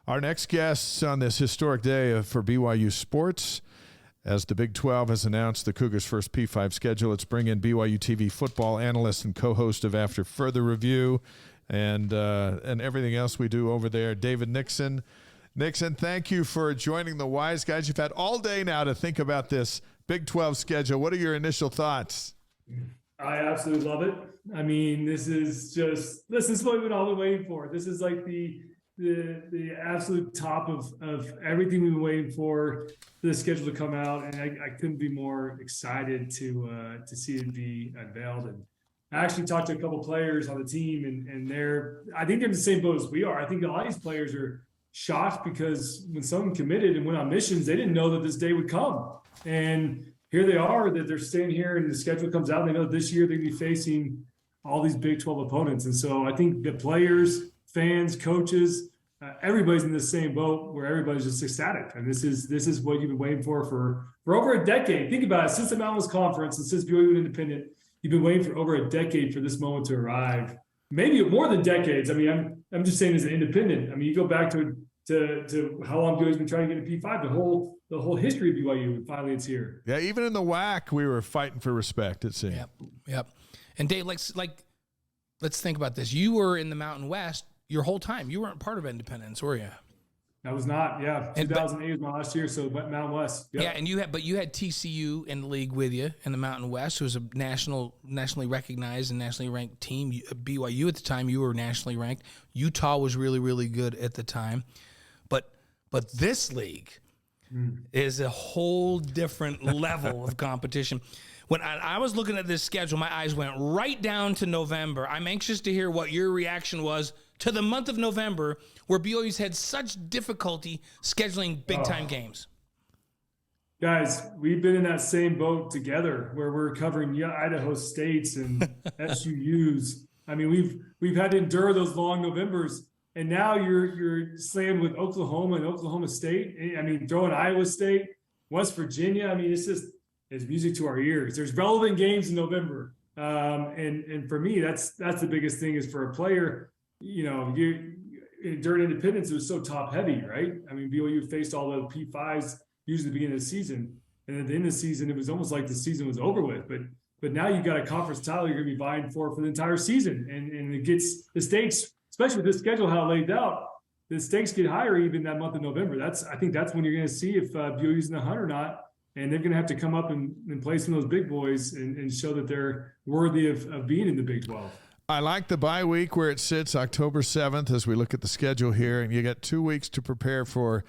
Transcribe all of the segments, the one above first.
Our next guests on this historic day for BYU sports, as the Big 12 has announced the Cougars' first P5 schedule, let's bring in BYU TV football analyst and co-host of After Further Review and everything else we do over there, David Nixon. Nixon, thank you for joining the Wise Guys. You've had all day now to think about this Big 12 schedule. What are your initial thoughts? I absolutely love it. I mean, this is what we've been all been waiting for. This is like the absolute top of everything we've been waiting for the schedule to come out, and I couldn't be more excited to see it be unveiled. And I actually talked to a couple players on the team, and I think they're in the same boat as we are. I think a lot of these players are shocked because when someone committed and went on missions, they didn't know that this day would come. And here they are, that they're staying here and the schedule comes out and they know this year they're going to be facing all these Big 12 opponents. And so I think the players, fans, coaches, everybody's in the same boat where everybody's just ecstatic. And this is what you've been waiting for over a decade. Think about it. Since the Mountain West Conference and since BYU Independent, you've been waiting for over a decade for this moment to arrive. Maybe more than decades. I mean, I'm just saying as an independent. I mean, you go back to how long BYU's been trying to get a P5, the whole history of BYU, and finally it's here. Yeah, even in the WAC, we were fighting for respect, it seemed. Yep. And Dave, let's think about this. You were in the Mountain West your whole time. You weren't part of Independence, were you? I was not. Yeah, 2008 was my last year, so Mountain West. Yep. Yeah, and you had TCU in the league with you in the Mountain West, who was a nationally recognized and nationally ranked team. BYU at the time, you were nationally ranked. Utah was really, really good at the time. But this league is a whole different level of competition. When I was looking at this schedule, my eyes went right down to November. I'm anxious to hear what your reaction was to the month of November, where BYU's had such difficulty scheduling big-time games. Guys, we've been in that same boat together where we're covering Idaho States and SUUs. I mean, we've had to endure those long Novembers. And now you're slammed with Oklahoma and Oklahoma State. I mean, throwing Iowa State, West Virginia. I mean, it's music to our ears. There's relevant games in November. And for me, that's the biggest thing is for a player, during Independence, it was so top heavy, right? I mean, BYU faced all the P5s usually at the beginning of the season. And at the end of the season, it was almost like the season was over with. But now you've got a conference title you're going to be vying for the entire season. And it gets the stakes, especially with this schedule, how it laid out, the stakes get higher even that month of November. I think that's when you're going to see if BYU's in the hunt or not. And they're going to have to come up and play some of those big boys and show that they're worthy of being in the Big 12. I like the bye week where it sits October 7th as we look at the schedule here. And you got 2 weeks to prepare for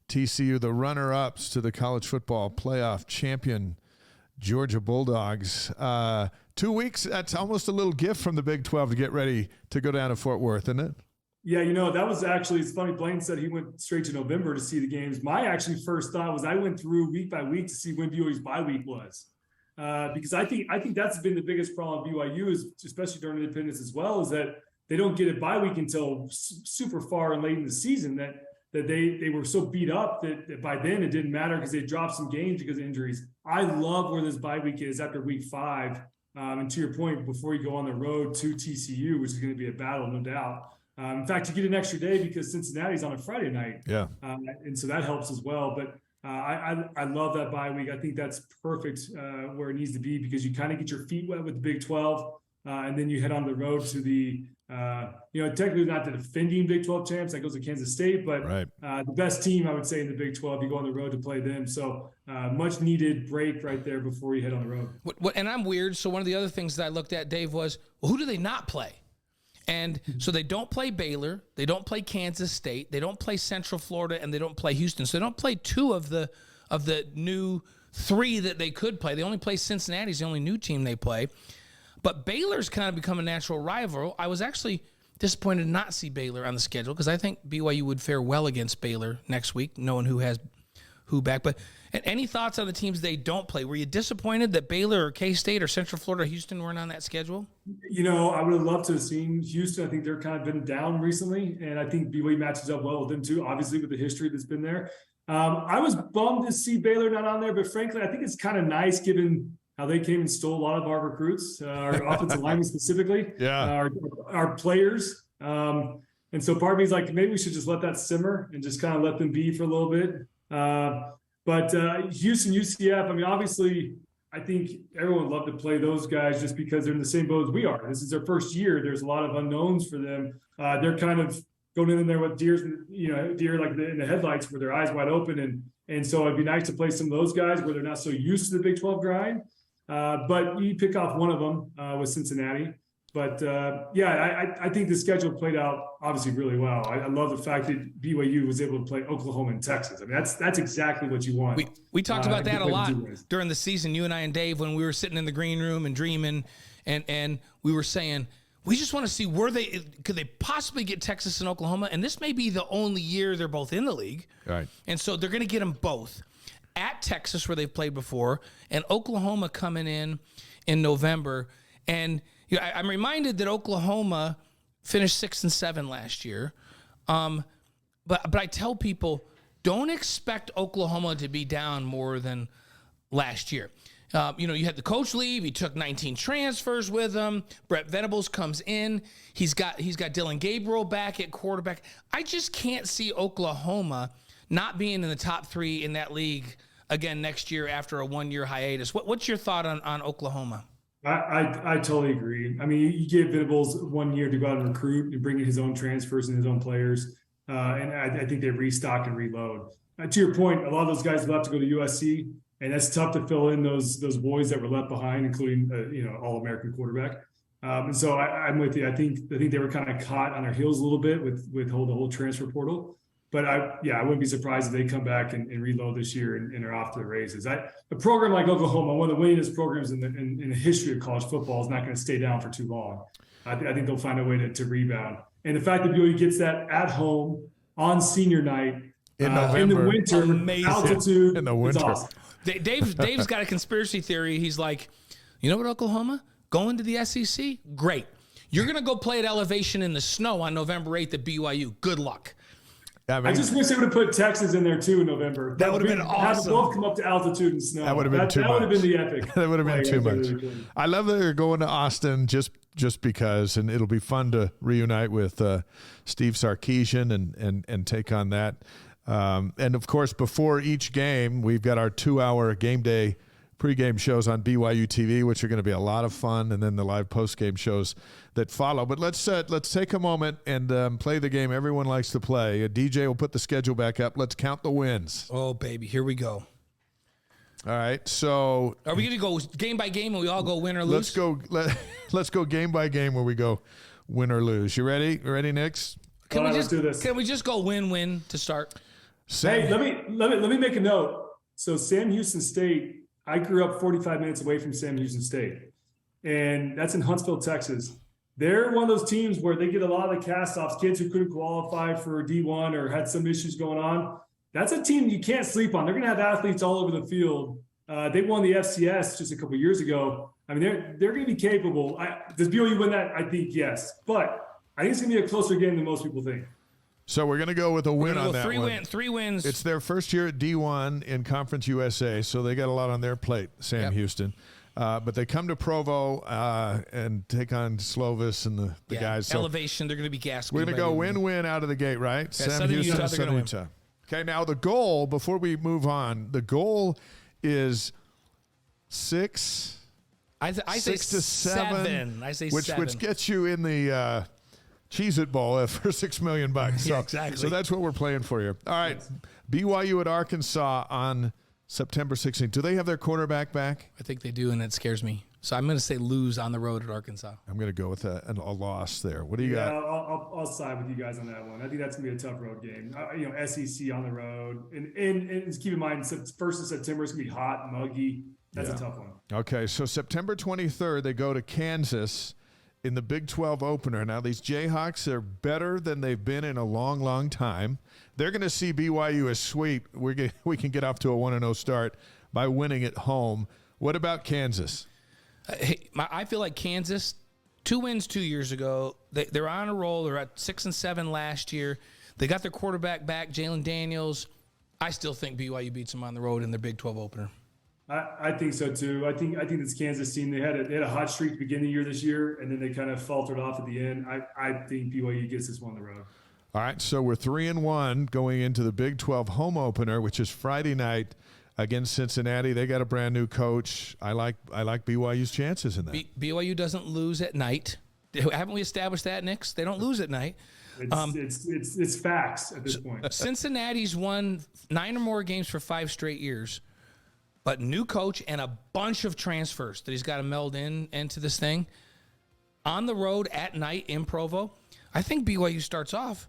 TCU, the runner-ups to the college football playoff champion, Georgia Bulldogs. 2 weeks, that's almost a little gift from the Big 12 to get ready to go down to Fort Worth, isn't it? Yeah, that was actually, it's funny, Blaine said he went straight to November to see the games. My actually first thought was I went through week by week to see when BYU's bye week was. Because I think that's been the biggest problem at BYU, is especially during Independence as well, is that they don't get a bye week until super far and late in the season that they were so beat up that by then it didn't matter because they dropped some games because of injuries. I love where this bye week is after week 5. And to your point, before you go on the road to TCU, which is going to be a battle, no doubt. In fact, you get an extra day because Cincinnati's on a Friday night. Yeah. And so that helps as well. But I love that bye week. I think that's perfect where it needs to be because you kind of get your feet wet with the Big 12. And then you head on the road to the, technically not the defending Big 12 champs. That goes to Kansas State. But right. The best team, I would say, in the Big 12, you go on the road to play them. So much needed break right there before you head on the road. And I'm weird. So one of the other things that I looked at, Dave, was, well, who do they not play? And so they don't play Baylor, they don't play Kansas State, they don't play Central Florida, and they don't play Houston. So they don't play 2 of the new 3 that they could play. They only play Cincinnati's the only new team they play. But Baylor's kind of become a natural rival. I was actually disappointed to not see Baylor on the schedule because I think BYU would fare well against Baylor next week, knowing who has who back. But any thoughts on the teams they don't play? Were you disappointed that Baylor or K-State or Central Florida or Houston weren't on that schedule? I would have loved to have seen Houston. I think they're kind of been down recently, and I think BYU matches up well with them too, obviously with the history that's been there. I was bummed to see Baylor not on there, but frankly, I think it's kind of nice given how they came and stole a lot of our recruits, our offensive linemen specifically, yeah, our players. And so part of me is like, maybe we should just let that simmer and just kind of let them be for a little bit. But Houston, UCF, I mean, obviously, I think everyone would love to play those guys just because they're in the same boat as we are. This is their first year. There's a lot of unknowns for them. They're kind of going in there with deer like in the headlights with their eyes wide open. And so it'd be nice to play some of those guys where they're not so used to the Big 12 grind. But you pick off one of them with Cincinnati. But I think the schedule played out obviously really well. I love the fact that BYU was able to play Oklahoma and Texas. I mean, that's exactly what you want. We talked about that a lot during the season, you and I and Dave, when we were sitting in the green room and dreaming, and we were saying, we just want to see could they possibly get Texas and Oklahoma? And this may be the only year they're both in the league. Right. And so they're going to get them both at Texas, where they've played before, and Oklahoma coming in November. And I'm reminded that Oklahoma finished 6 and 7 last year. But I tell people, don't expect Oklahoma to be down more than last year. You had the coach leave. He took 19 transfers with him. Brett Venables comes in. He's got Dylan Gabriel back at quarterback. I just can't see Oklahoma not being in the top 3 in that league again next year after a 1-year hiatus. What's your thought on Oklahoma? I totally agree. I mean, you give Venables 1 year to go out and recruit and bring in his own transfers and his own players. And I think they restock and reload. To your point, a lot of those guys will have to go to USC, and that's tough to fill in those boys that were left behind, including All-American quarterback. And so I'm with you. I think they were kind of caught on their heels a little bit with the whole transfer portal. But I wouldn't be surprised if they come back and reload this year and are off to the races. A program like Oklahoma, one of the winningest programs in the history of college football, is not going to stay down for too long. I think they'll find a way to rebound. And the fact that BYU gets that at home on senior night in November, in the winter, amazing. Altitude, in the winter. It's awesome. Dave's got a conspiracy theory. He's like, you know what, Oklahoma? Going to the SEC? Great. You're going to go play at elevation in the snow on November 8th at BYU. Good luck. I just wish they would have put Texas in there too in November. That would have been awesome. Have them both come up to altitude and snow. That would have been too much. That would have been the epic. That would have been too much. I love that they're going to Austin just because, and it'll be fun to reunite with Steve Sarkisian and take on that. And of course, before each game, we've got our 2-hour game day pregame shows on BYU TV, which are going to be a lot of fun, and then the live postgame shows that follow. But let's take a moment and play the game everyone likes to play. DJ will put the schedule back up. Let's count the wins. Oh, baby, here we go. All right, so are we going to go game by game and we all go win or lose? Let's go game by game where we go win or lose. You ready? You ready, Nix? Let's do this. Can we just go win to start? Hey, let me make a note. So Sam Houston State. I grew up 45 minutes away from Sam Houston State, and that's in Huntsville, Texas. They're one of those teams where they get a lot of the cast-offs, kids who couldn't qualify for D1 or had some issues going on. That's a team you can't sleep on. They're going to have athletes all over the field. They won the FCS just a couple of years ago. I mean, they're going to be capable. Does BYU win that? I think yes, but I think it's going to be a closer game than most people think. So we're going to go with a win on that one. 3 wins. It's their first year at D1 in Conference USA, so they got a lot on their plate, Sam Houston. But they come to Provo and take on Slovis and the guys. So elevation, they're going to be gassed. We're going to go win-win out of the gate, right? Yeah, Sam Houston and Southern Utah. Okay, now the goal, before we move on, the goal is 6. I say 6 to 7. I say which 7. Which gets you in the Cheez-It Bowl for $6 million. So, yeah, exactly. So that's what we're playing for you. All right, BYU at Arkansas on September 16th. Do they have their quarterback back? I think they do, and it scares me. So I'm going to say lose on the road at Arkansas. I'm going to go with a loss there. What do you got? I'll side with you guys on that one. I think that's going to be a tough road game. SEC on the road. And just keep in mind, 1st of September, it's going to be hot, muggy. That's a tough one. Okay, so September 23rd, they go to Kansas in the Big 12 opener. Now, these Jayhawks are better than they've been in a long, long time. They're going to see BYU as sweep. We can get off to a 1-0 start by winning at home. What about Kansas? I feel like Kansas, 2 wins 2 years ago. They're on a roll. They're at 6 and 7 last year. They got their quarterback back, Jalen Daniels. I still think BYU beats them on the road in their Big 12 opener. I think so too. I think this Kansas team, they had a hot streak to begin the year this year, and then they kind of faltered off at the end. I think BYU gets this one on the road. All right, so we're 3-1 going into the Big 12 home opener, which is Friday night against Cincinnati. They got a brand new coach. I like BYU's chances in that. BYU doesn't lose at night. Haven't we established that, Nix? They don't lose at night. It's facts at this point. Cincinnati's won 9 or more games for 5 straight years, but new coach and a bunch of transfers that he's got to meld into this thing. On the road at night in Provo, I think BYU starts off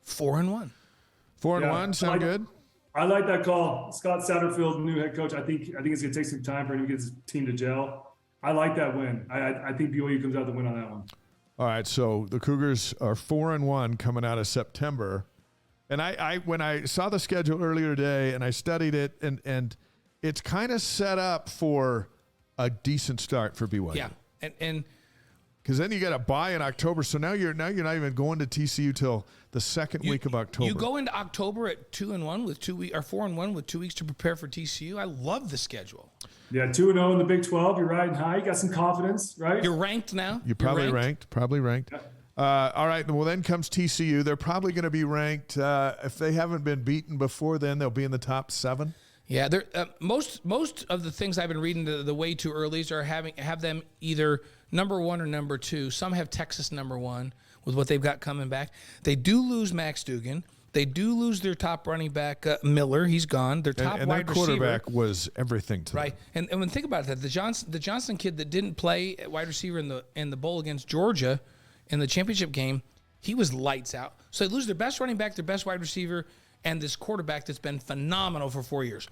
4-1. 4-1 sound good? I like that call. Scott Satterfield, new head coach. I think it's going to take some time for him to get his team to gel. I like that win. I think BYU comes out the win on that one. All right, so the Cougars are 4-1 coming out of September. And I when I saw the schedule earlier today and I studied it, and it's kind of set up for a decent start for BYU. Yeah, and because then you got a bye in October, so now you're not even going to TCU till the second week of October. You go into October at 2-1 with 2 weeks, or 4-1 with 2 weeks to prepare for TCU. I love the schedule. Yeah, 2-0 in the Big 12. You're riding high. You got some confidence, right? You're ranked now. You're probably ranked. Yeah. All right. Well, then comes TCU. They're probably going to be ranked. If they haven't been beaten before, then they'll be in the top 7. Yeah, most of the things I've been reading the way too earlys are have them either number 1 or number 2. Some have Texas number 1 with what they've got coming back. They do lose Max Dugan. They do lose their top running back, Miller. He's gone. Their top and wide that quarterback receiver was everything to them. And when think about that, the Johnson kid that didn't play at wide receiver in the bowl against Georgia in the championship game, he was lights out. So they lose their best running back, their best wide receiver, and this quarterback that's been phenomenal for 4 years.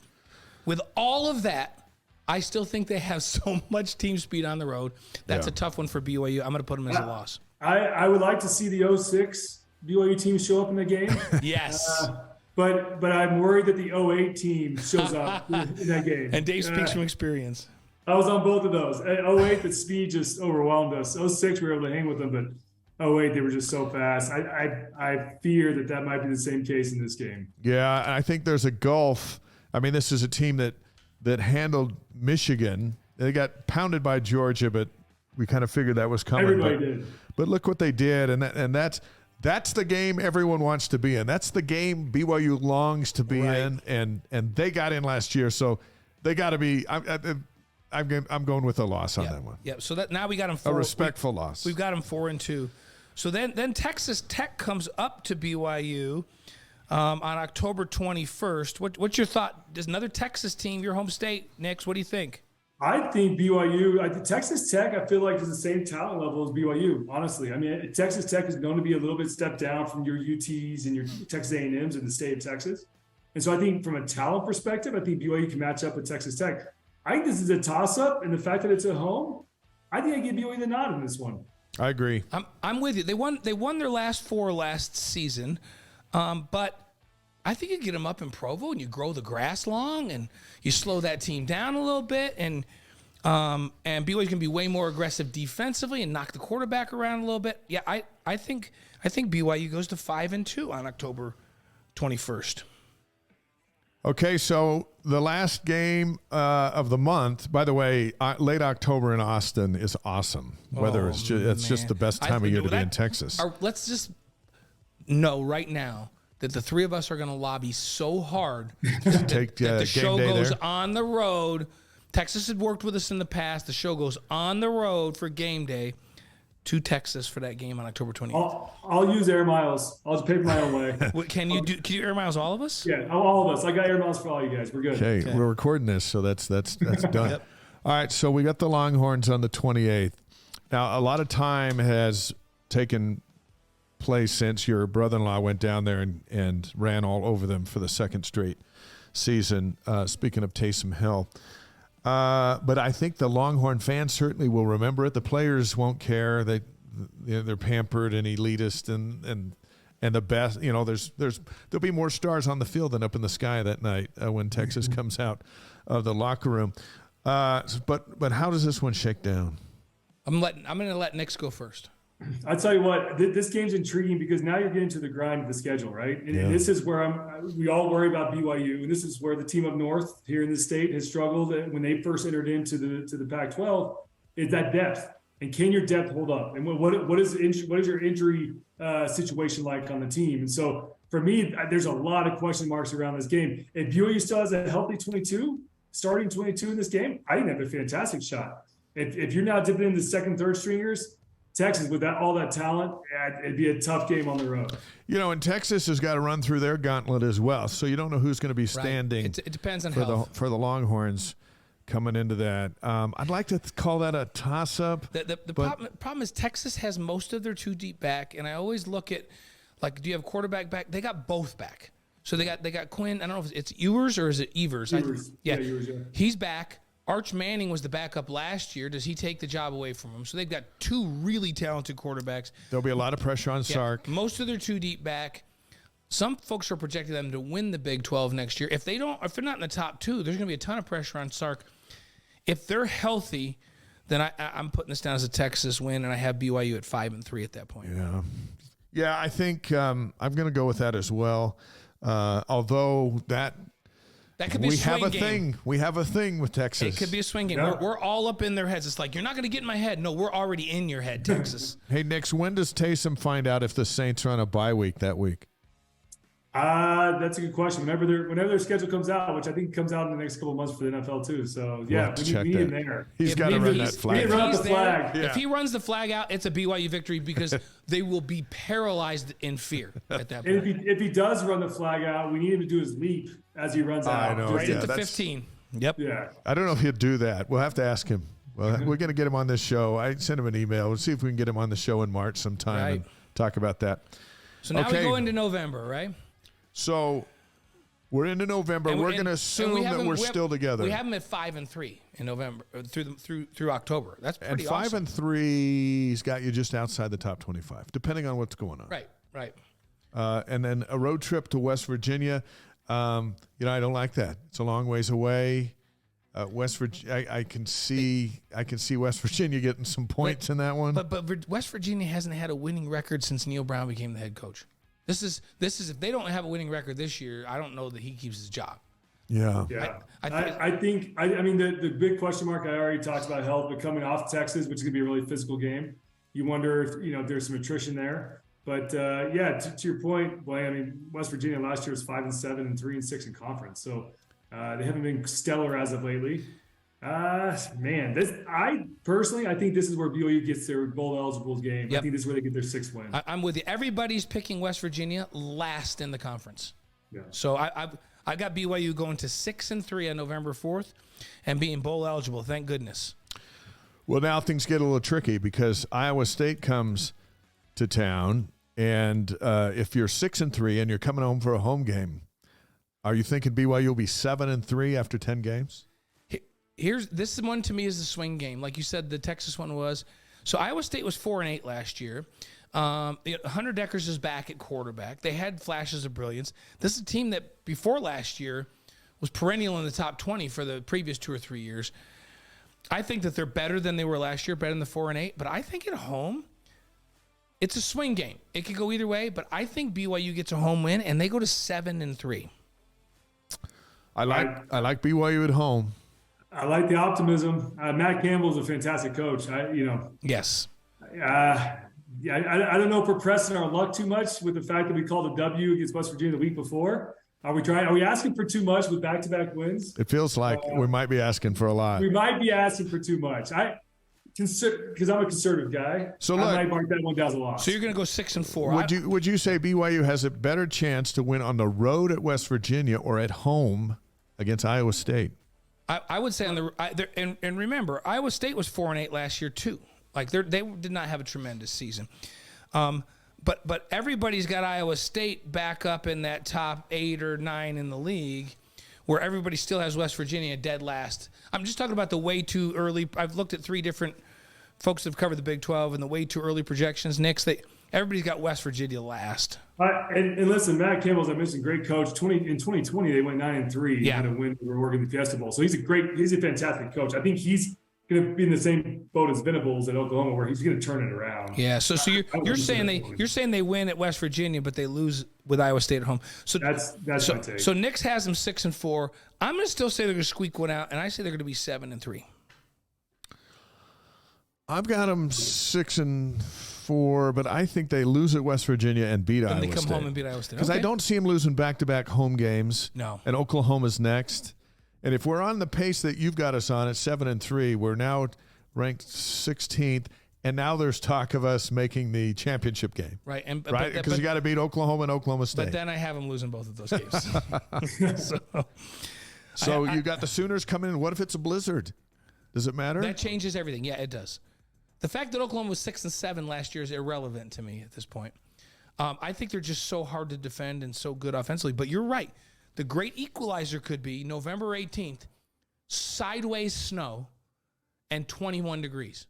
With all of that, I still think they have so much team speed on the road. That's a tough one for BYU. I'm going to put them as a loss. I would like to see the 06 BYU team show up in the game. Yes. But I'm worried that the 08 team shows up in that game. And Dave speaks from experience. I was on both of those. At 08, the speed just overwhelmed us. 06, we were able to hang with them, but 08, they were just so fast. I fear that might be the same case in this game. Yeah, and I think there's a gulf. I mean, this is a team that handled Michigan. They got pounded by Georgia, but we kind of figured that was coming. Everybody did. But look what they did, and that's the game everyone wants to be in. That's the game BYU longs to be in, and they got in last year, so they got to be. I'm going with a loss on that one. Yeah. So that now we got them 4. A respectful loss. We've got them 4-2. So then Texas Tech comes up to BYU on October 21st. What's your thought? Does another Texas team, your home state, Nix? What do you think? I think BYU, Texas Tech, I feel like is the same talent level as BYU, honestly. I mean, Texas Tech is going to be a little bit stepped down from your UTs and your Texas A&Ms in the state of Texas. And so I think from a talent perspective, I think BYU can match up with Texas Tech. I think this is a toss-up, and the fact that it's at home, I think I give BYU the nod in this one. I agree. I'm with you. They won their last 4 last season, but I think you get them up in Provo and you grow the grass long and you slow that team down a little bit, and BYU's gonna be way more aggressive defensively and knock the quarterback around a little bit. Yeah, I think BYU goes to 5-2 on October 21st. Okay, so the last game of the month. By the way, late October in Austin is awesome. Weather is just the best time of year to be in Texas. Let's just know right now that the 3 of us are going to lobby so hard that the show goes on the road. Texas had worked with us in the past. The show goes on the road for game day to Texas for that game on October 28th. I'll use air miles. I'll just pay my own way. Can you air miles all of us? Yeah, all of us. I got air miles for all you guys. We're good. Okay. We're recording this, so that's done. Yep. All right, so we got the Longhorns on the 28th. Now, a lot of time has taken place since your brother-in-law went down there and ran all over them for the second straight season, speaking of Taysom Hill. But I think the Longhorn fans certainly will remember it. The players won't care. They're pampered and elitist and the best. You know, there'll be more stars on the field than up in the sky that night when Texas comes out of the locker room. But how does this one shake down? I'm going to let Nix go first. I tell you what, this game's intriguing because now you're getting to the grind of the schedule, right? And this is where we all worry about BYU, and this is where the team up north here in the state has struggled when they first entered into the Pac-12. Is that depth, and can your depth hold up? And what is your injury situation like on the team? And so for me, there's a lot of question marks around this game. If BYU still has a healthy starting 22 in this game, I think they have a fantastic shot. If you're now dipping into second, third stringers, Texas, with all that talent, it'd be a tough game on the road. And Texas has got to run through their gauntlet as well. So you don't know who's going to be standing. Right. It depends on health for the Longhorns coming into that. I'd like to call that a toss-up. The problem is Texas has most of their two deep back, and I always look at, like, do you have quarterback back? They got both back. So they got Quinn. I don't know if it's Ewers or is it Evers? Ewers. Ewers, yeah. He's back. Arch Manning was the backup last year. Does he take the job away from him? So they've got two really talented quarterbacks. There'll be a lot of pressure on Sark. Most of their two deep back. Some folks are projecting them to win the Big 12 next year. If they're not in the top two, there's going to be a ton of pressure on Sark. If they're healthy, then I'm putting this down as a Texas win, and I have BYU at 5-3 at that point. Yeah. I think I'm going to go with that as well. Although that could be a swing game. We have a thing with Texas. It could be a swing game. Yeah. We're all up in their heads. It's like, you're not going to get in my head. No, we're already in your head, Texas. Hey, Nix, when does Taysom find out if the Saints are on a bye week that week? That's a good question. Whenever their schedule comes out, which I think comes out in the next couple of months for the NFL too. So yeah, we need him there. He's got to run that flag. If he runs the flag out, it's a BYU victory because they will be paralyzed in fear at that point. And if he does run the flag out, we need him to do his leap as he runs out. I know. Right at the 15. Yep. Yeah. I don't know if he'll do that. We'll have to ask him. Well, we're going to get him on this show. I sent him an email. We'll see if we can get him on the show in March sometime and talk about that. So now we go into November, right? So we're into November. We're going to assume that we're still together. We have them at 5-3 in November through October. That's pretty awesome. And 5-3's got you just outside the top 25, depending on what's going on. Right. And then a road trip to West Virginia. I don't like that. It's a long ways away. West Virginia, I can see West Virginia getting some points in that one. But West Virginia hasn't had a winning record since Neil Brown became the head coach. This is if they don't have a winning record this year, I don't know that he keeps his job. Yeah. I think the big question mark, I already talked about health, but coming off Texas, which is going to be a really physical game, you wonder if there's some attrition there. But to your point, Blaine, I mean, West Virginia last year was 5-7 and 3-6 in conference, so they haven't been stellar as of lately. I think this is where BYU gets their bowl eligible game. Yep. I think this is where they get their 6th win. I'm with you. Everybody's picking West Virginia last in the conference. Yeah. So I got BYU going to 6-3 on November 4th and being bowl eligible. Thank goodness. Well, now things get a little tricky because Iowa State comes to town, and if you're 6-3 and you're coming home for a home game, are you thinking BYU will be 7-3 after 10 games? This one to me is the swing game. Like you said, the Texas one was. So Iowa State was 4-8 last year. Hunter Deckers is back at quarterback. They had flashes of brilliance. This is a team that before last year was perennial in the top 20 for the previous 2 or 3 years. I think that they're better than they were last year, better than the 4-8. But I think at home, it's a swing game. It could go either way, but I think BYU gets a home win and they go to 7-3. I like BYU at home. I like the optimism. Matt Campbell's a fantastic coach. Yes. I don't know if we're pressing our luck too much with the fact that we called a W against West Virginia the week before. Are we asking for too much with back-to-back wins? It feels like we might be asking for a lot. We might be asking for too much. Because I'm a conservative guy. So I might mark that one down as a loss. So you're going to go 6-4. Would you say BYU has a better chance to win on the road at West Virginia or at home against Iowa State? I would say and remember, Iowa State was 4-8 last year too. Like they did not have a tremendous season, but everybody's got Iowa State back up in that top 8 or 9 in the league, where everybody still has West Virginia dead last. I'm just talking about the way too early. I've looked at 3 different folks that have covered the Big 12 and the way too early projections. Everybody's got West Virginia last. And listen, Matt Campbell, as I mentioned, great coach. In 2020, they went 9-3 and a win over Oregon the Fiesta Bowl. So he's a fantastic coach. I think he's going to be in the same boat as Venables at Oklahoma, where he's going to turn it around. Yeah. So you're saying they win at West Virginia, but they lose with Iowa State at home. So that's my take. So Nix has them 6-4. I'm going to still say they're going to squeak one out, and I say they're going to be 7-3. I've got them 6-4, but I think they lose at West Virginia and beat Iowa State. And they come home and beat Iowa State. Because I don't see them losing back-to-back home games. No. And Oklahoma's next. And if we're on the pace that you've got us on at 7-3, we're now ranked 16th, and now there's talk of us making the championship game. Right. Right? Because you got to beat Oklahoma and Oklahoma State. But then I have them losing both of those games. So you got the Sooners coming in. What if it's a blizzard? Does it matter? That changes everything. Yeah, it does. The fact that Oklahoma was 6-7 last year is irrelevant to me at this point. I think they're just so hard to defend and so good offensively. But you're right. The great equalizer could be November 18th, sideways snow, and 21 degrees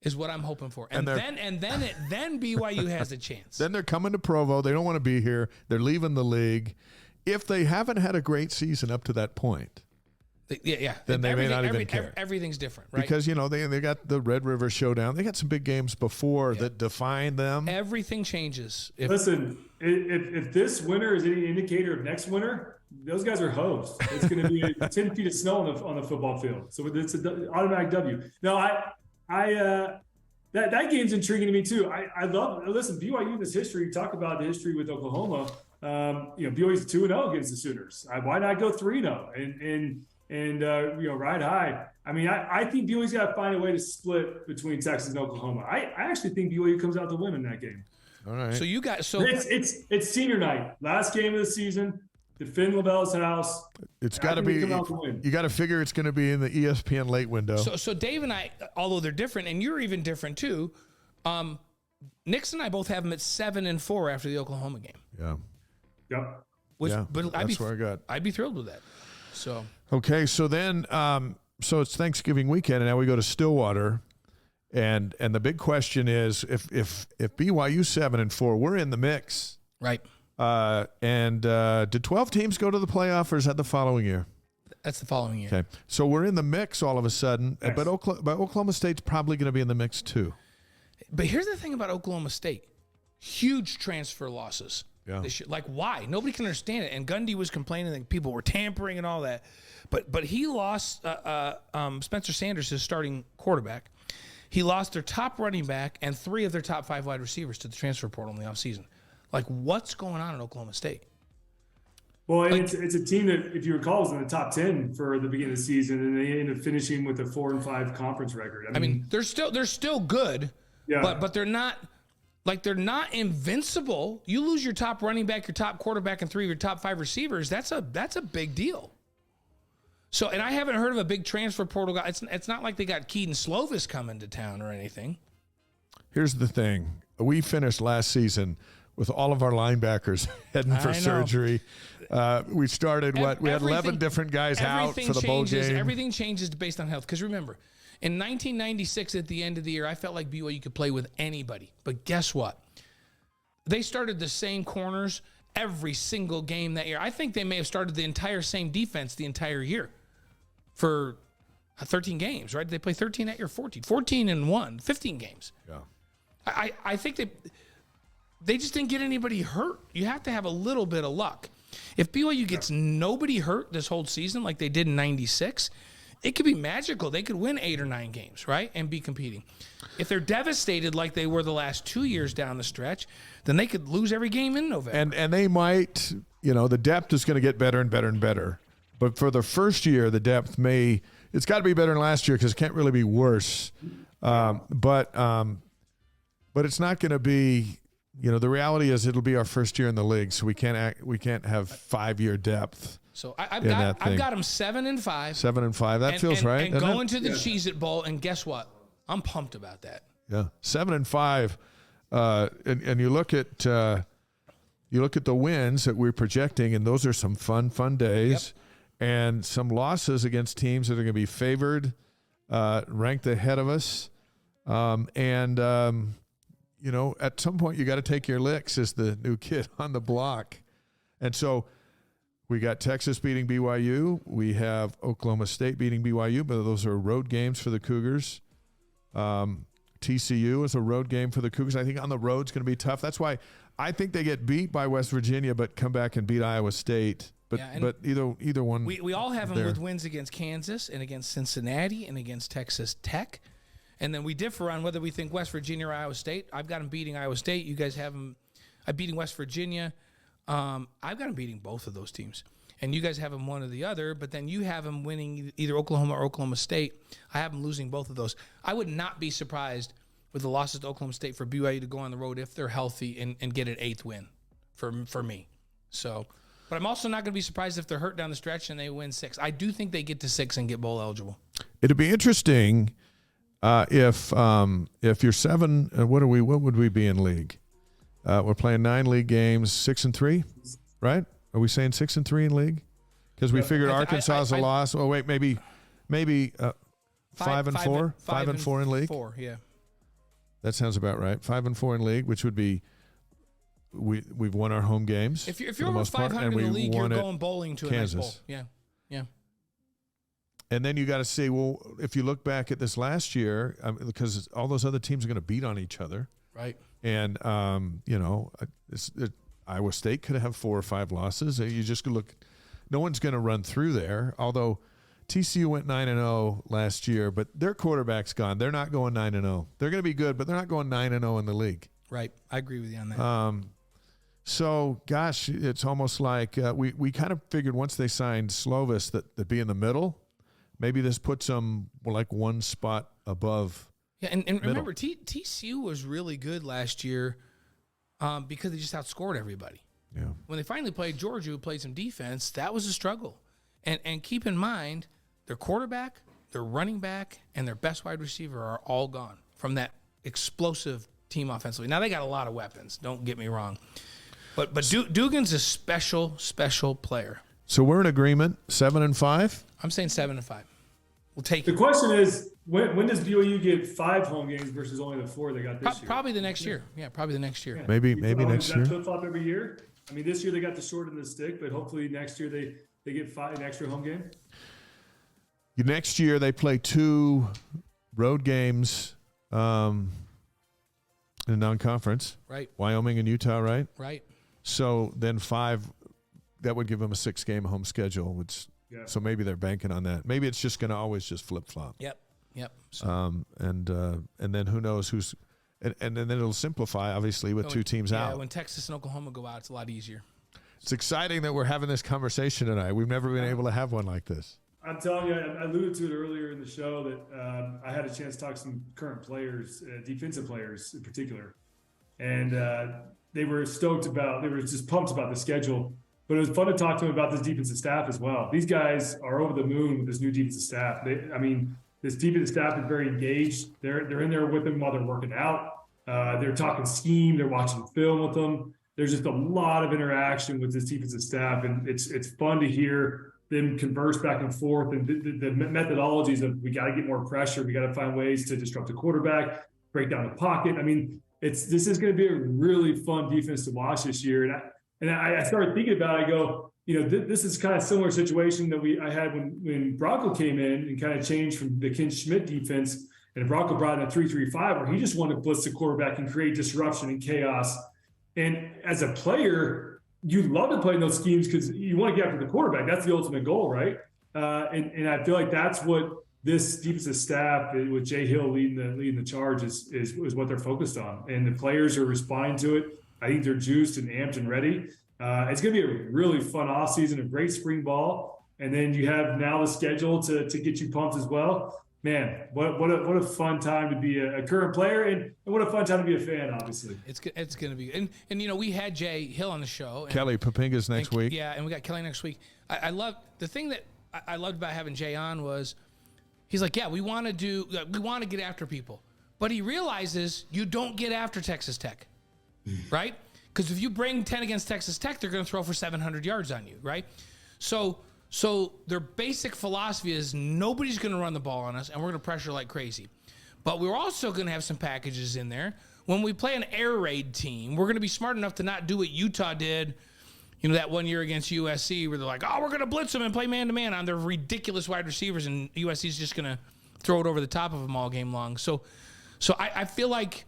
is what I'm hoping for. And then BYU has a chance. Then they're coming to Provo. They don't want to be here. They're leaving the league. If they haven't had a great season up to that point, then they may not even care. Everything's different, right? Because, they got the Red River Showdown. They got some big games before that define them. Everything changes. Listen, if this winter is any indicator of next winter, those guys are hosed. It's going to be 10 feet of snow on the football field. So it's an automatic W. No, that game's intriguing to me too. I love, listen, BYU in this history, talk about the history with Oklahoma. BYU's 2-0 against the Sooners. Why not go 3-0 and ride high? I mean, I think BYU's got to find a way to split between Texas and Oklahoma. I actually think BYU comes out to win in that game. All right. So it's senior night, last game of the season. Defend LaBelle's house. It's got to be. You got to figure it's going to be in the ESPN late window. So Dave and I, although they're different, and you're even different too. Nixon and I both have them at 7-4 after the Oklahoma game. Yeah. Yep. But that's where I got. I'd be thrilled with that. So okay, so then, so it's Thanksgiving weekend, and now we go to Stillwater, and the big question is if BYU 7-4, we're in the mix, right? And did 12 teams go to the playoff, or is that the following year? That's the following year. Okay, so we're in the mix all of a sudden, yes. but Oklahoma State's probably going to be in the mix too. But here's the thing about Oklahoma State: huge transfer losses. Yeah. Like, why? Nobody can understand it. And Gundy was complaining that people were tampering and all that. But he lost Spencer Sanders, his starting quarterback. He lost their top running back and 3 of their top 5 wide receivers to the transfer portal in the offseason. Like, what's going on in Oklahoma State? Well, it's a team that, if you recall, was in the top 10 for the beginning of the season, and they ended up finishing with a 4-5 conference record. I mean, they're still good, but they're not – like, they're not invincible. You lose your top running back, your top quarterback, and 3 of your top 5 receivers. That's a big deal. So, and I haven't heard of a big transfer portal guy. It's not like they got Keaton Slovis coming to town or anything. Here's the thing. We finished last season with all of our linebackers heading for surgery. We started, we had 11 different guys out for the bowl game. Everything changes based on health. Because remember, in 1996, at the end of the year, I felt like BYU could play with anybody. But guess what? They started the same corners every single game that year. I think they may have started the entire same defense the entire year for 13 games, right? They play 13 that year, 14-1, 15 games. Yeah. I think they just didn't get anybody hurt. You have to have a little bit of luck. If BYU gets nobody hurt this whole season like they did in 96, it could be magical. They could win 8 or 9 games, right, and be competing. If they're devastated like they were the last 2 years down the stretch, then they could lose every game in November. And they might, the depth is going to get better and better and better. But for the first year, the depth it's got to be better than last year because it can't really be worse. But it's not going to be, the reality is it'll be our first year in the league, so we can't have 5-year depth. So I've got them 7-5. 7-5. That feels right. And going to the Cheez-It Bowl, and guess what? I'm pumped about that. Yeah, 7-5. And you look at the wins that we're projecting, and those are some fun days, and some losses against teams that are going to be favored, ranked ahead of us, at some point you got to take your licks as the new kid on the block, and so. We got Texas beating BYU. We have Oklahoma State beating BYU, but those are road games for the Cougars. TCU is a road game for the Cougars. I think on the road it's going to be tough. That's why I think they get beat by West Virginia, but come back and beat Iowa State. But either one. We all have them with wins against Kansas and against Cincinnati and against Texas Tech. And then we differ on whether we think West Virginia or Iowa State. I've got them beating Iowa State. You guys have them beating West Virginia. I've got them beating both of those teams. And you guys have them one or the other, but then you have them winning either Oklahoma or Oklahoma State. I have them losing both of those. I would not be surprised with the losses to Oklahoma State for BYU to go on the road if they're healthy and get an 8th win for me. So, but I'm also not going to be surprised if they're hurt down the stretch and they win 6. I do think they get to 6 and get bowl eligible. It'd be interesting if you're 7. What would we be in league? We're playing 9 league games, 6-3, right? Are we saying 6-3 in league? Because we figured Arkansas is a loss. Oh wait, maybe 5-4, 5-4 in league. 4, yeah. That sounds about right. 5-4 in league, which would be we've won our home games. If you're over 500 in the league, you're going bowling to Kansas. a nice bowl. Yeah. And then you got to see, well, if you look back at this last year, because all those other teams are going to beat on each other, right? And Iowa State could have 4 or 5 losses. You just look. No one's going to run through there. Although TCU went 9-0 last year, but their quarterback's gone. They're not going 9-0. They're going to be good, but they're not going 9-0 in the league. Right. I agree with you on that. So, gosh, it's almost like we kind of figured once they signed Slovis that they'd be in the middle. Maybe this puts them like one spot above. Yeah, and remember, TCU was really good last year because they just outscored everybody. Yeah. When they finally played Georgia, who played some defense, that was a struggle. And keep in mind, their quarterback, their running back, and their best wide receiver are all gone from that explosive team offensively. Now, they got a lot of weapons, don't get me wrong. But Dugan's a special player. So we're in agreement, 7-5? I'm saying 7-5. We'll take the question is, when does BYU get 5 home games versus only the 4 they got this year? Probably the next year. Yeah, probably the next year. Yeah. Maybe next year. Flip-flop every year? I mean, this year they got the short end of the stick, but hopefully next year they get an extra home game. Next year they play 2 road games in a non-conference. Right. Wyoming and Utah, right? Right. So then 5, that would give them a 6-game home schedule, so maybe they're banking on that. Maybe it's just going to always just flip-flop. Yep. So. And then who knows who's and then it'll simplify, obviously, with 2 teams out. Yeah, when Texas and Oklahoma go out, it's a lot easier. It's exciting that we're having this conversation tonight. We've never been able to have one like this. I'm telling you, I alluded to it earlier in the show that I had a chance to talk to some current players, defensive players in particular, and they were stoked they were just pumped about the schedule. But it was fun to talk to them about this defensive staff as well. These guys are over the moon with this new defensive staff. This defensive staff is very engaged. They're in there with them while they're working out. They're talking scheme. They're watching film with them. There's just a lot of interaction with this defensive staff, and it's fun to hear them converse back and forth, and the methodologies of we got to get more pressure, we got to find ways to disrupt the quarterback, break down the pocket. I mean, this is going to be a really fun defense to watch this year. And I started thinking about it. I go, this is kind of similar situation that I had when Bronco came in and kind of changed from the Ken Schmidt defense, and Bronco brought in a 3-3-5 where he just wanted to blitz the quarterback and create disruption and chaos. And as a player, you love to play in those schemes because you want to get after the quarterback. That's the ultimate goal, right? And I feel like that's what this defensive staff with Jay Hill leading the charge is what they're focused on. And the players are responding to it. I think they're juiced and amped and ready. It's going to be a really fun offseason, a great spring ball. And then you have now the schedule to get you pumped as well. Man, what a fun time to be a current player, and what a fun time to be a fan, obviously. It's going to be. And we had Jay Hill on the show. Kelly Papinga's next week. Yeah, and we got Kelly next week. I love the thing that I loved about having Jay on was he's like, yeah, we want to get after people. But he realizes you don't get after Texas Tech, right? Because if you bring 10 against Texas Tech, they're going to throw for 700 yards on you, right? So their basic philosophy is nobody's going to run the ball on us, and we're going to pressure like crazy. But we're also going to have some packages in there. When we play an air raid team, we're going to be smart enough to not do what Utah did, that one year against USC where they're like, oh, we're going to blitz them and play man-to-man on their ridiculous wide receivers, and USC's just going to throw it over the top of them all game long. So I feel like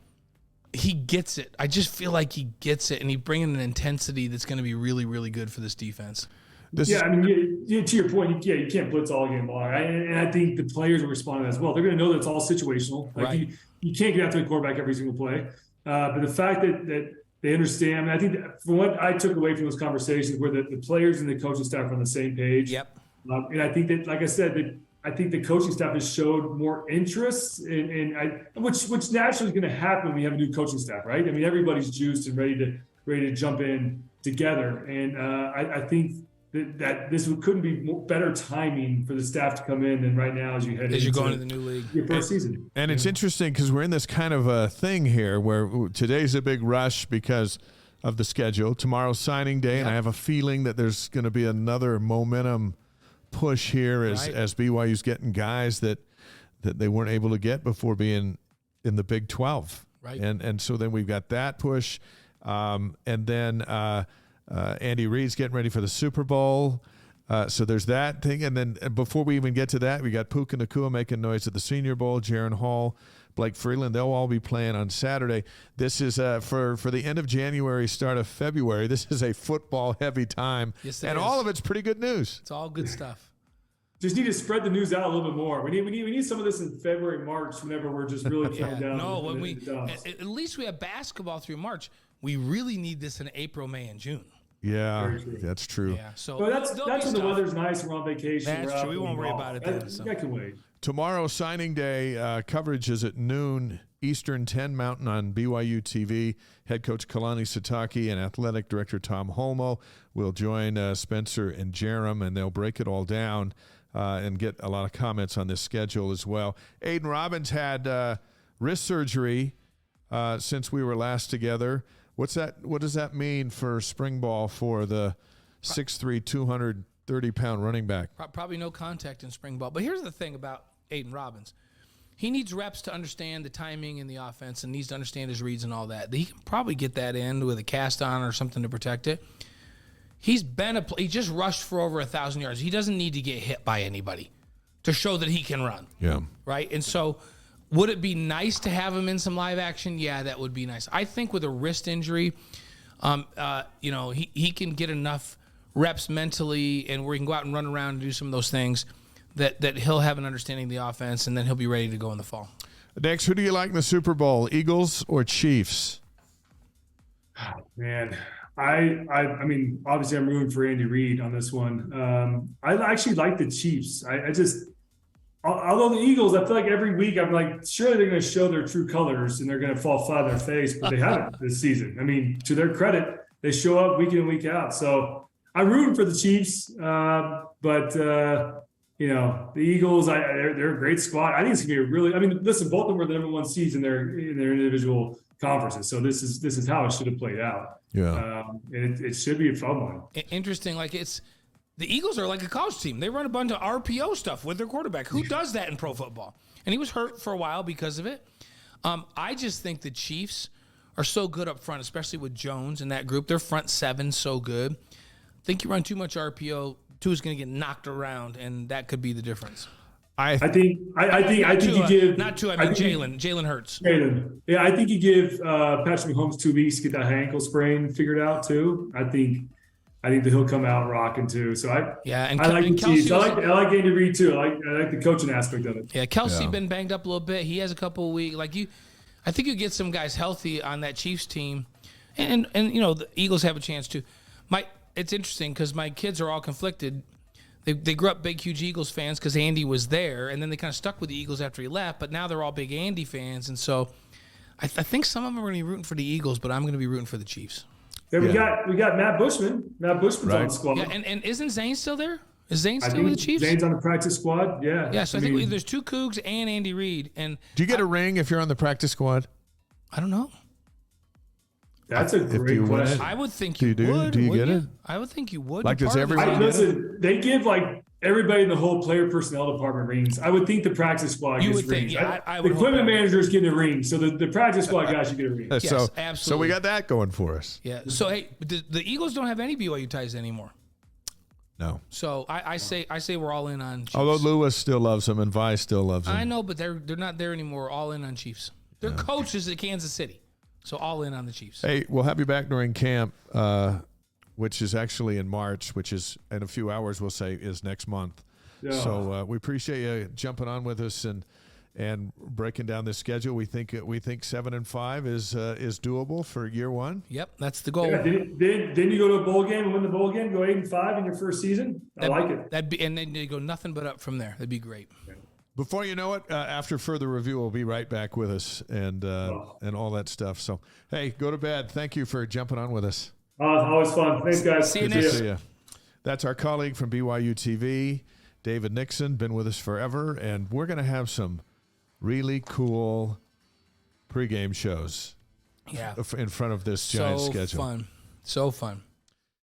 he gets it. I just feel like he gets it, and he's bringing an intensity that's going to be really, really good for this defense. To your point, you can't blitz all game long. And I think the players will respond as well. They're going to know that it's all situational. Like right. You can't get after the quarterback every single play. But the fact that they understand, I think that from what I took away from those conversations were that the players and the coaching staff are on the same page. Yep. And I think that, like I said, I think the coaching staff has showed more interest which naturally is going to happen when you have a new coaching staff, right? I mean, everybody's juiced and ready to jump in together. And I think that this couldn't be better timing for the staff to come in than right now as you're going to the new league, your first season. And it's interesting because we're in this kind of a thing here where today's a big rush because of the schedule. Tomorrow's signing day, and I have a feeling that there's going to be another momentum push here as BYU's getting guys that they weren't able to get before being in the Big 12. Right. And so then we've got that push. And then Andy Reid's getting ready for the Super Bowl. So there's that thing. And then before we even get to that, we got Puka Nacua making noise at the Senior Bowl, Jaron Hall, Blake Freeland. They'll all be playing on Saturday. This is for the end of January, start of February. This is a football-heavy time. Yes, and all of it's pretty good news. It's all good stuff. Just need to spread the news out a little bit more. We need some of this in February, March, whenever we're just really coming down. No, when at least we have basketball through March. We really need this in April, May, and June. Yeah, that's true. Yeah, so that's when the weather's nice. We're on vacation. That's true. We won't worry about it then. That can wait. Tomorrow, signing day, coverage is at noon Eastern, 10 Mountain on BYU TV. Head coach Kalani Sitake and athletic director Tom Holmoe will join Spencer and Jerem, and they'll break it all down and get a lot of comments on this schedule as well. Aiden Robbins had wrist surgery since we were last together. What does that mean for spring ball for the 6'3", 230-pound running back? Probably no contact in spring ball. But here's the thing about Aiden Robbins. He needs reps to understand the timing in the offense and needs to understand his reads and all that. He can probably get that in with a cast on or something to protect it. He just rushed for over 1,000 yards. He doesn't need to get hit by anybody to show that he can run. Yeah. Right? And so would it be nice to have him in some live action? Yeah, that would be nice. I think with a wrist injury, he can get enough reps mentally and where he can go out and run around and do some of those things that he'll have an understanding of the offense, and then he'll be ready to go in the fall. Next, who do you like in the Super Bowl, Eagles or Chiefs? Man, I mean, obviously I'm rooting for Andy Reid on this one. I actually like the Chiefs. Although the Eagles, I feel like every week I'm like, surely they're going to show their true colors and they're going to fall flat on their face, but they haven't this season. I mean, to their credit, they show up week in and week out. So I'm rooting for the Chiefs, but the Eagles, they're a great squad. I think it's going to be listen, both of them were the number one seeds in their individual conferences. So this is how it should have played out. Yeah. And it should be a fun one. Interesting. The Eagles are like a college team. They run a bunch of RPO stuff with their quarterback. Who does that in pro football? And he was hurt for a while because of it. I just think the Chiefs are so good up front, especially with Jones and that group. Their front seven so good. I think you run too much RPO, Tua's going to get knocked around, and that could be the difference. I think you give not Tua. I mean Jalen Hurts. Jalen. Yeah, I think you give Patrick Mahomes 2 weeks to get that ankle sprain figured out too. I think that he'll come out rocking too. So I like the Chiefs. I like Andy Reid too. I like the coaching aspect of it. Yeah, Kelsey been banged up a little bit. He has a couple of weeks. I think you get some guys healthy on that Chiefs team, and the Eagles have a chance too. It's interesting because my kids are all conflicted. They grew up big, huge Eagles fans because Andy was there, and then they kind of stuck with the Eagles after he left. But now they're all big Andy fans, and so I think some of them are going to be rooting for the Eagles, but I'm going to be rooting for the Chiefs. Yeah, we got Matt Bushman. Matt Bushman's on the squad. Yeah, and isn't Zane still there? Is Zane still with the Chiefs? Zane's on the practice squad. Yeah. Yeah. So I think there's 2 Cougs and Andy Reid. And do you get a ring if you're on the practice squad? I don't know. That's a great question. I would think you would. Do you get it? I would think you would. Like, does everyone? Listen, they give everybody in the whole player personnel department rings. I would think the practice squad You gets would think, rings. yeah, I The would hope equipment that. manager is getting a ring, so the practice squad guys should get a ring. Yes, So absolutely. we got that going for us. Yeah. So hey, the Eagles don't have any BYU ties anymore. No. So I say we're all in on Chiefs. Although Lewis still loves him and Vi still loves him. I know, but they're not there anymore. All in on Chiefs. Their coach is at Kansas City, so all in on the Chiefs. Hey, we'll have you back during camp, which is actually in March, which is in a few hours, we'll say, is next month. Yeah. So we appreciate you jumping on with us and breaking down this schedule. We think 7-5 is doable for year one. Yep, that's the goal. Yeah, then you go to a bowl game and win the bowl game, go 8-5 in your first season. I like it. That'd be, and then you go nothing but up from there. That'd be great. Before you know it, after further review, we'll be right back with us and all that stuff. So, hey, go to bed. Thank you for jumping on with us. Always fun. Thanks, guys. See you Good to next. see you. That's our colleague from BYU TV, David Nixon, been with us forever, and we're going to have some really cool pregame shows Yeah. in front of this giant schedule. So fun.